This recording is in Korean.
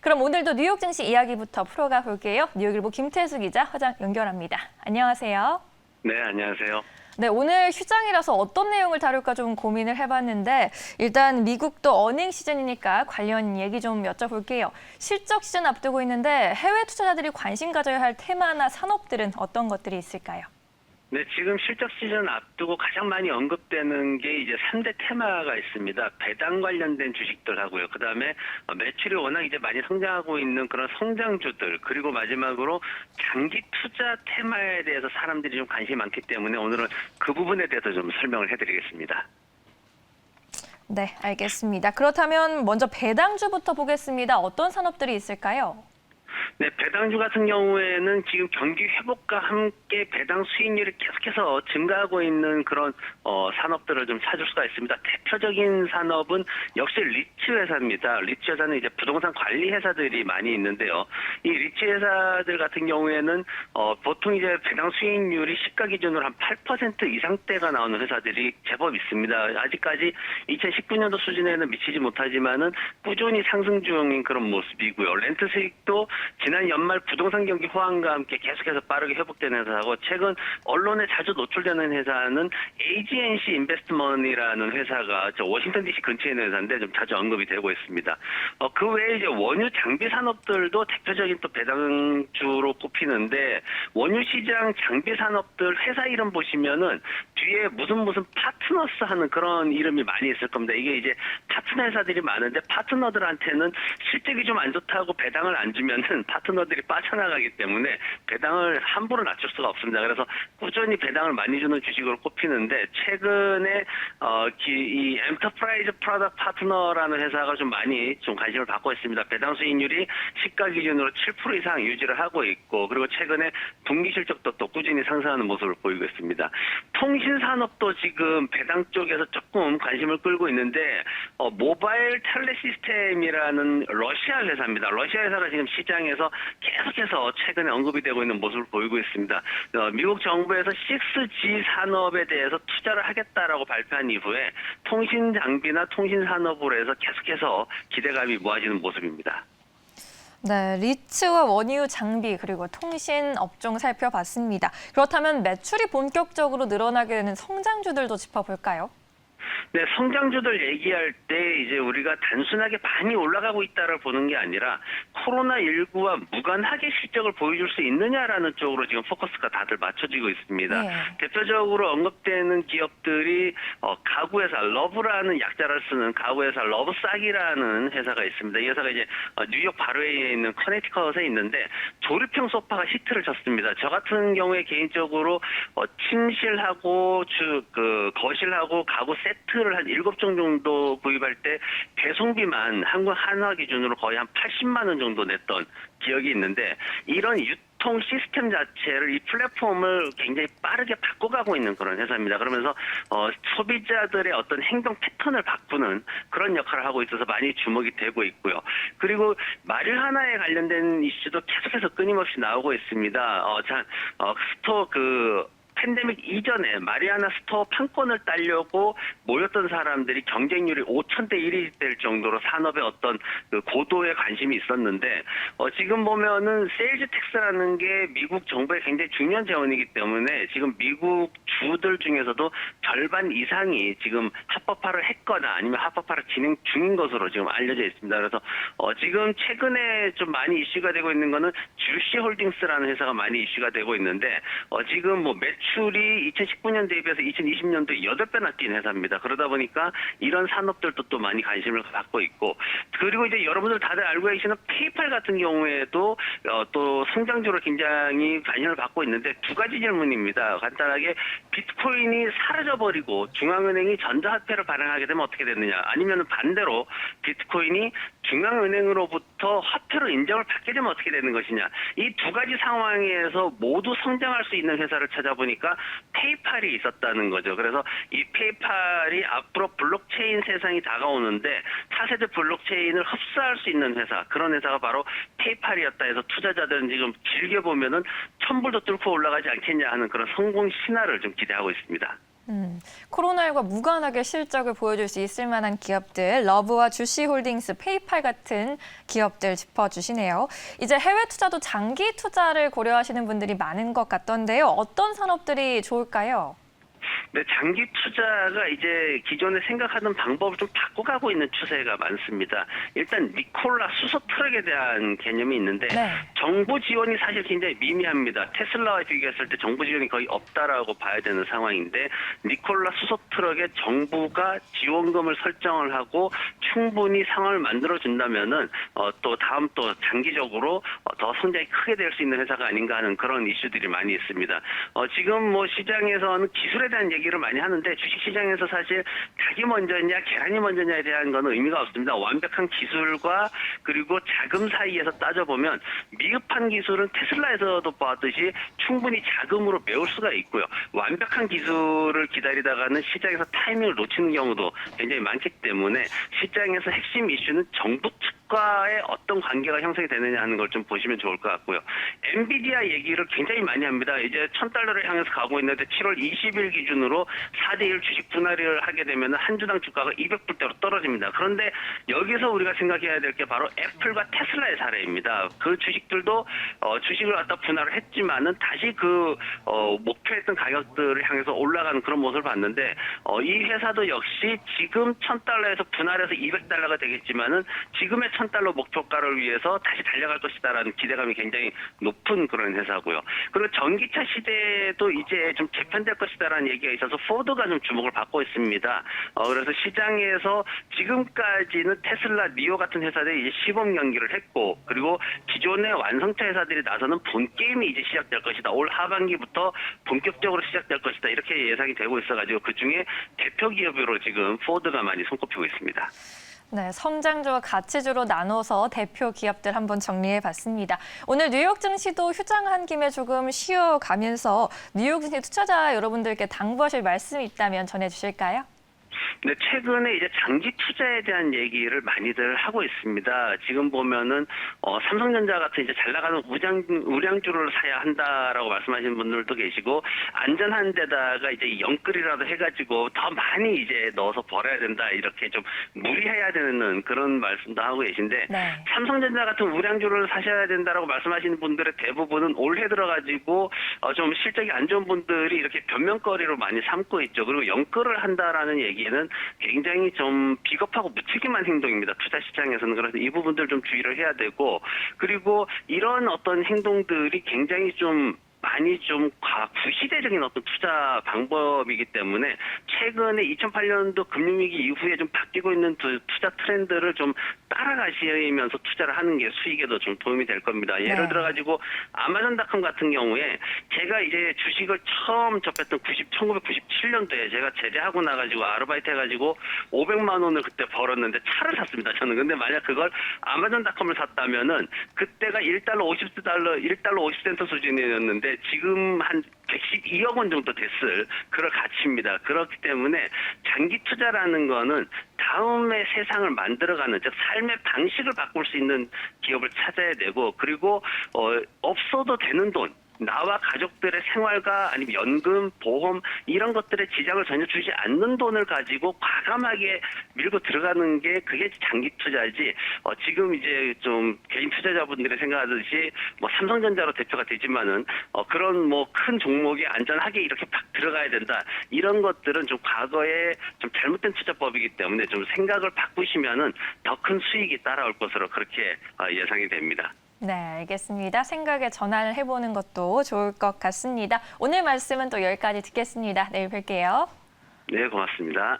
그럼 오늘도 뉴욕 증시 이야기부터 풀어가 볼게요. 뉴욕일보 김태수 기자 화장 연결합니다. 안녕하세요. 네, 안녕하세요. 네, 오늘 휴장이라서 어떤 내용을 다룰까 좀 고민을 해봤는데 일단 미국도 어닝 시즌이니까 관련 얘기 좀 여쭤볼게요. 실적 시즌 앞두고 있는데 해외 투자자들이 관심 가져야 할 테마나 산업들은 어떤 것들이 있을까요? 네, 지금 실적 시즌 앞두고 가장 많이 언급되는 게 이제 3대 테마가 있습니다. 배당 관련된 주식들하고요. 그다음에 매출이 워낙 이제 많이 성장하고 있는 그런 성장주들, 그리고 마지막으로 장기 투자 테마에 대해서 사람들이 좀 관심이 많기 때문에 오늘은 그 부분에 대해서 좀 설명을 해드리겠습니다. 네, 알겠습니다. 그렇다면 먼저 배당주부터 보겠습니다. 어떤 산업들이 있을까요? 네, 배당주 같은 경우에는 지금 경기 회복과 함께 배당 수익률이 계속해서 증가하고 있는 그런 산업들을 좀 찾을 수가 있습니다. 대표적인 산업은 역시 리츠 회사입니다. 리츠 회사는 이제 부동산 관리 회사들이 많이 있는데요. 이 리츠 회사들 같은 경우에는 보통 이제 배당 수익률이 시가 기준으로 한 8% 이상대가 나오는 회사들이 제법 있습니다. 아직까지 2019년도 수준에는 미치지 못하지만은 꾸준히 상승 중인 그런 모습이고요. 렌트 수익도 지난 연말 부동산 경기 호황과 함께 계속해서 빠르게 회복되는 회사고, 최근 언론에 자주 노출되는 회사는 AGNC 인베스트먼이라는 회사가 워싱턴 DC 근처에 있는 회사인데 좀 자주 언급이 되고 있습니다. 그 외에 이제 원유 장비 산업들도 대표적인 또 배당주로 꼽히는데, 원유 시장 장비 산업들 회사 이름 보시면은 뒤에 무슨 파트너스 하는 그런 이름이 많이 있을 겁니다. 이게 이제 파트너 회사들이 많은데 파트너들한테는 실적이 좀 안 좋다고 배당을 안 주면은 파트너들이 빠져나가기 때문에 배당을 함부로 낮출 수가 없습니다. 그래서 꾸준히 배당을 많이 주는 주식으로 꼽히는데, 최근에 이 엔터프라이즈 프로덕트 파트너라는 회사가 좀 많이 좀 관심을 받고 있습니다. 배당 수익률이 시가 기준으로 7% 이상 유지를 하고 있고, 그리고 최근에 분기 실적도 또 꾸준히 상승하는 모습을 보이고 있습니다. 통신 산업도 지금 배당 쪽에서 조금 관심을 끌고 있는데, 모바일 텔레 시스템이라는 러시아 회사입니다. 러시아 회사가 지금 시장에서 계속해서 최근에 언급이 되고 있는 모습을 보이고 있습니다. 미국 정부에서 6G 산업에 대해서 투자를 하겠다라고 발표한 이후에 통신 장비나 통신 산업으로 해서 계속해서 기대감이 모아지는 모습입니다. 네, 리츠와 원유 장비 그리고 통신 업종 살펴봤습니다. 그렇다면 매출이 본격적으로 늘어나게 되는 성장주들도 짚어볼까요? 네, 성장주들 얘기할 때 이제 우리가 단순하게 많이 올라가고 있다를 보는 게 아니라 코로나19와 무관하게 실적을 보여줄 수 있느냐라는 쪽으로 지금 포커스가 다들 맞춰지고 있습니다. 네. 대표적으로 언급되는 기업들이 가구회사 러브라는 약자를 쓰는 가구회사 러브싹이라는 회사가 있습니다. 이 회사가 이제 뉴욕 바로에 있는 커네티컷에 있는데 조립형 소파가 히트를 쳤습니다. 저 같은 경우에 개인적으로 침실하고 거실하고 가구 세트를 한 7종 정도 구입할 때 배송비만 한국 한화 기준으로 거의 한 80만 원 정도 냈던 기억이 있는데, 이런 유통 시스템 자체를, 이 플랫폼을 굉장히 빠르게 바꿔가고 있는 그런 회사입니다. 그러면서 소비자들의 어떤 행동 패턴을 바꾸는 그런 역할을 하고 있어서 많이 주목이 되고 있고요. 그리고 마릴 하나에 관련된 이슈도 계속해서 끊임없이 나오고 있습니다. 팬데믹 이전에 마리아나 스토어 판권을 따려고 모였던 사람들이 경쟁률이 5,000대 1이 될 정도로 산업에 어떤 그 고도의 관심이 있었는데, 지금 보면은 세일즈 텍스라는 게 미국 정부의 굉장히 중요한 자원이기 때문에 지금 미국 주들 중에서도 절반 이상이 지금 합법화를 했거나 아니면 합법화를 진행 중인 것으로 지금 알려져 있습니다. 그래서 지금 최근에 좀 많이 이슈가 되고 있는 거는 주시 홀딩스라는 회사가 많이 이슈가 되고 있는데, 지금 매출이 2019년 대비해서 2020년도 8배나 뛴 회사입니다. 그러다 보니까 이런 산업들도 또 많이 관심을 받고 있고, 그리고 이제 여러분들 다들 알고 계시는 페이팔 같은 경우에도 또 성장주로 굉장히 관심을 받고 있는데, 두 가지 질문입니다. 간단하게 비트코인이 사라져버리고 중앙은행이 전자화폐를 발행하게 되면 어떻게 되느냐, 아니면 반대로 비트코인이 중앙은행으로부터 화폐로 인정을 받게 되면 어떻게 되는 것이냐, 이 두 가지 상황에서 모두 성장할 수 있는 회사를 찾아보니까 페이팔이 있었다는 거죠. 그래서 이 페이팔이 앞으로 블록체인 세상이 다가오는데 차세대 블록체인을 흡수할 수 있는 회사, 그런 회사가 바로 페이팔이었다 해서 투자자들은 지금 길게 보면은 천불도 뚫고 올라가지 않겠냐 하는 그런 성공 신화를 좀 기대하고 있습니다. 코로나19와 무관하게 실적을 보여줄 수 있을 만한 기업들, 러브와 주시홀딩스, 페이팔 같은 기업들 짚어주시네요. 이제 해외 투자도 장기 투자를 고려하시는 분들이 많은 것 같던데요. 어떤 산업들이 좋을까요? 네, 장기 투자가 이제 기존에 생각하던 방법을 좀 바꿔가고 있는 추세가 많습니다. 일단 니콜라 수소 트럭에 대한 개념이 있는데 네. 정부 지원이 사실 굉장히 미미합니다. 테슬라와 비교했을 때 정부 지원이 거의 없다라고 봐야 되는 상황인데 니콜라 수소 트럭에 정부가 지원금을 설정을 하고 충분히 상황을 만들어 준다면은 또 다음 또 장기적으로 더 성장이 크게 될 수 있는 회사가 아닌가 하는 그런 이슈들이 많이 있습니다. 지금 뭐 시장에서는 기술에 대한 얘기를 많이 하는데 주식시장에서 사실 닭이 먼저냐 계란이 먼저냐에 대한 건 의미가 없습니다. 완벽한 기술과 그리고 자금 사이에서 따져보면 미흡한 기술은 테슬라에서도 봤듯이 충분히 자금으로 메울 수가 있고요. 완벽한 기술을 기다리다가는 시장에서 타이밍을 놓치는 경우도 굉장히 많기 때문에 시장에서 핵심 이슈는 정부 측과의 어떤 관계가 형성이 되느냐 하는 걸 좀 보시면 좋을 것 같고요. 엔비디아 얘기를 굉장히 많이 합니다. 이제 $1,000를 향해서 가고 있는데 7월 20일 기준으로 4대1 주식 분할을 하게 되면 한 주당 주가가 200불대로 떨어집니다. 그런데 여기서 우리가 생각해야 될 게 바로 애플과 테슬라의 사례입니다. 그 주식들도 주식을 갖다 분할을 했지만은 다시 그 목표했던 가격들을 향해서 올라가는 그런 모습을 봤는데 이 회사도 역시 지금 $1,000에서 분할해서 $200가 되겠지만은 지금의 $1,000 목표가를 위해서 다시 달려갈 것이다라는 기대감이 굉장히 높은 그런 회사고요. 그리고 전기차 시대도 이제 좀 재편될 것이다라는 얘기가 있어서 포드가 좀 주목을 받고 있습니다. 그래서 시장에서 지금까지는 테슬라, 니오 같은 회사들이 이제 시범 경기를 했고 그리고 기존의 완성차 회사들이 나서는 본 게임이 이제 시작될 것이다. 올 하반기부터 본격적으로 시작될 것이다. 이렇게 예상이 되고 있어가지고 그 중에 대표 기업으로 지금 포드가 많이 손꼽히고 있습니다. 네, 성장주와 가치주로 나눠서 대표 기업들 한번 정리해봤습니다. 오늘 뉴욕 증시도 휴장한 김에 조금 쉬어가면서 뉴욕 증시 투자자 여러분들께 당부하실 말씀이 있다면 전해주실까요? 네, 최근에 이제 장기 투자에 대한 얘기를 많이들 하고 있습니다. 지금 보면은 삼성전자 같은 이제 잘 나가는 우량주를 사야 한다라고 말씀하시는 분들도 계시고 안전한 데다가 이제 영끌이라도 해가지고 더 많이 이제 넣어서 벌어야 된다 이렇게 좀 무리해야 되는 그런 말씀도 하고 계신데 네. 삼성전자 같은 우량주를 사셔야 된다라고 말씀하시는 분들의 대부분은 올해 들어가지고 좀 실적이 안 좋은 분들이 이렇게 변명거리로 많이 삼고 있죠. 그리고 영끌을 한다라는 얘기는 굉장히 좀 비겁하고 무책임한 행동입니다. 투자 시장에서는. 그래서 이 부분들 좀 주의를 해야 되고 그리고 이런 어떤 행동들이 굉장히 좀 많이 좀 구시대적인 어떤 투자 방법이기 때문에 최근에 2008년도 금융위기 이후에 좀 바뀌고 있는 투자 트렌드를 좀 따라가시면서 투자를 하는 게 수익에도 좀 도움이 될 겁니다. 예를 들어가지고 아마존닷컴 같은 경우에 제가 이제 주식을 처음 접했던 1997년도에 제가 제대하고 나가지고 아르바이트 해가지고 500만 원을 그때 벌었는데 차를 샀습니다. 저는. 근데 만약 그걸 아마존닷컴을 샀다면은 그때가 $1 50센트 수준이었는데 지금 한 112억 원 정도 됐을 그럴 가치입니다. 그렇기 때문에 장기 투자라는 거는 다음의 세상을 만들어가는 즉 삶의 방식을 바꿀 수 있는 기업을 찾아야 되고 그리고 없어도 되는 돈 나와 가족들의 생활과 아니면 연금, 보험 이런 것들에 지장을 전혀 주지 않는 돈을 가지고 과감하게 밀고 들어가는 게 그게 장기 투자지. 지금 이제 좀 개인 투자자분들이 생각하듯이 뭐 삼성전자로 대표가 되지만은 그런 뭐 큰 종목에 안전하게 이렇게 팍 들어가야 된다. 이런 것들은 좀 과거에 좀 잘못된 투자법이기 때문에 좀 생각을 바꾸시면은 더 큰 수익이 따라올 것으로 그렇게 예상이 됩니다. 네, 알겠습니다. 생각의 전환을 해보는 것도 좋을 것 같습니다. 오늘 말씀은 또 여기까지 듣겠습니다. 내일 뵐게요. 네, 고맙습니다.